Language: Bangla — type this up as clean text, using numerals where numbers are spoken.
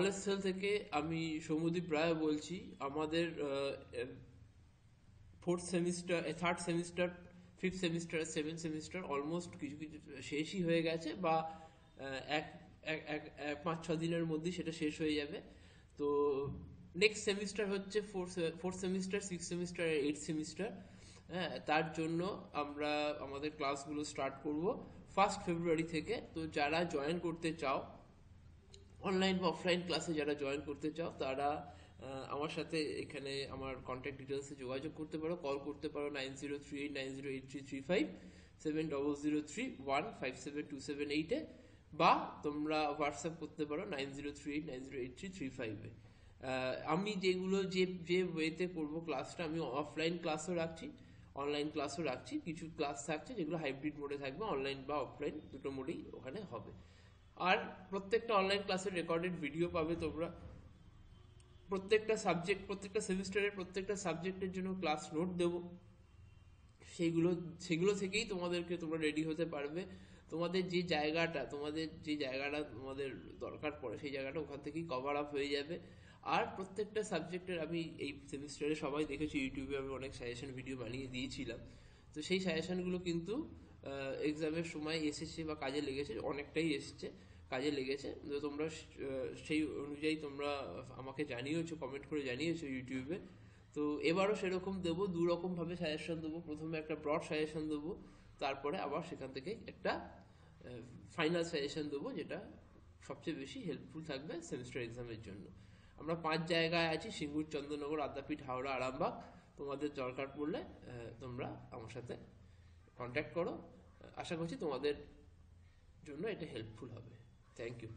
নলেজ সেল থেকে আমি সৌম্যদীপ রায় বলছি। আমাদের fourth semester, third semester, fifth semester, seventh semester almost কিছু কিছু শেষই হয়ে গেছে, বা এক এক- এক- এক 5-6 দিনের মধ্যে সেটা শেষ হয়ে যাবে। তো নেক্সট সেমিস্টার হচ্ছে fourth semester, six semester, eight semester. হ্যাঁ, তার জন্য আমরা আমাদের ক্লাসগুলো স্টার্ট করব 1 ফেব্রুয়ারি থেকে। তো যারা জয়েন করতে চাও, অনলাইন বা অফলাইন ক্লাসে যারা জয়েন করতে চাও, তারা আমার সাথে এখানে আমার কন্ট্যাক্ট ডিটেলসে যোগাযোগ করতে পারো, কল করতে পারো 9038908335, 7003157278-এ, বা তোমরা হোয়াটসঅ্যাপ করতে পারো 9038908335-এ। আমি যেগুলো যে যে ওয়েতে করবো ক্লাসটা, আমি অফলাইন ক্লাসও রাখছি, অনলাইন ক্লাসও রাখছি। কিছু ক্লাস থাকছে যেগুলো হাইব্রিড মোডে থাকবে, অনলাইন বা অফলাইন দুটো মোডেই ওখানে হবে। আর প্রত্যেকটা অনলাইন ক্লাসের রেকর্ডেড ভিডিও পাবে তোমরা। প্রত্যেকটা সেমিস্টারের প্রত্যেকটা সাবজেক্টের জন্য ক্লাস নোট দেবো। সেইগুলো সেগুলো থেকেই তোমরা রেডি হতে পারবে। তোমাদের যে জায়গাটা তোমাদের দরকার পড়ে, সেই জায়গাটা ওখান থেকেই কভার আপ হয়ে যাবে। আর প্রত্যেকটা সাবজেক্টের আমি এই সেমিস্টারে সবাই দেখেছি, ইউটিউবে আমি অনেক সাজেশন ভিডিও বানিয়ে দিয়েছিলাম। তো সেই সাজেশনগুলো কিন্তু এক্সামের সময় এসেছে বা কাজে লেগেছে, অনেকটাই এসছে, কাজে লেগেছে। তো তোমরা সেই অনুযায়ী তোমরা আমাকে জানিয়েছো, কমেন্ট করে জানিয়েছো ইউটিউবে। তো এবারও সেরকম দেবো, দু রকম ভাবে সাজেশন দেবো। প্রথমে একটা ব্রড সাজেশন দেবো, তারপরে আবার সেখান থেকে একটা ফাইনাল সাজেশন দেবো, যেটা সবচেয়ে বেশি হেল্পফুল থাকবে সেমিস্টার এক্সামের জন্য। আমরা 5 জায়গায় আছি: সিঙ্গুর, চন্দ্রনগর, আদ্যাপীঠ, হাওড়া, আরামবাগ। তোমাদের দরকার পড়লে তোমরা আমার সাথে কন্ট্যাক্ট করো। আশা করছি তোমাদের জন্য এটা হেল্পফুল হবে। Thank you.